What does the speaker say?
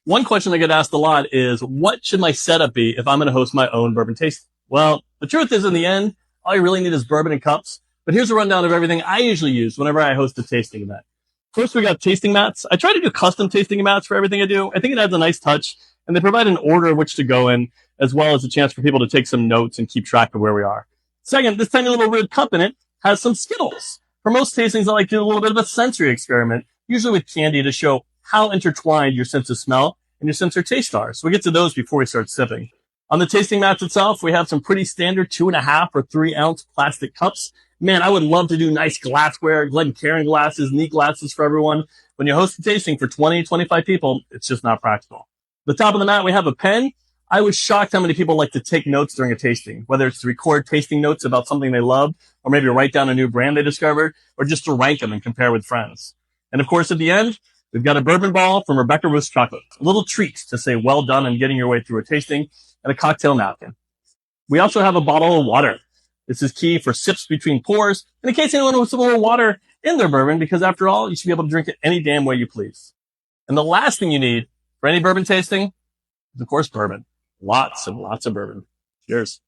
One question I get asked a lot is, what should my setup be if I'm going to host my own bourbon tasting? Well, the truth is, in the end, all you really need is bourbon and cups. But here's a rundown of everything I usually use whenever I host a tasting event. First, we got tasting mats. I try to do custom tasting mats for everything I do. I think it adds a nice touch, and they provide an order of which to go in, as well as a chance for people to take some notes and keep track of where we are. Second, this tiny little red cup in it has some Skittles. For most tastings, I like to do a little bit of a sensory experiment, usually with candy, to show how intertwined your sense of smell and your sense of taste are. So we get to those before we start sipping. On the tasting mats itself, we have some pretty standard 2.5 or 3 ounce plastic cups. Man, I would love to do nice glassware, Glencairn glasses, neat glasses for everyone. When you host a tasting for 20, 25 people, it's just not practical. The top of the mat, we have a pen. I was shocked how many people like to take notes during a tasting, whether it's to record tasting notes about something they love, or maybe write down a new brand they discovered, or just to rank them and compare with friends. And of course, at the end, we've got a bourbon ball from Rebecca Ruth's Chocolate, a little treat to say well done on getting your way through a tasting, and a cocktail napkin. We also have a bottle of water. This is key for sips between pours, and in case anyone wants a little water in their bourbon, because after all, you should be able to drink it any damn way you please. And the last thing you need for any bourbon tasting is, of course, bourbon. Lots and lots of bourbon. Cheers.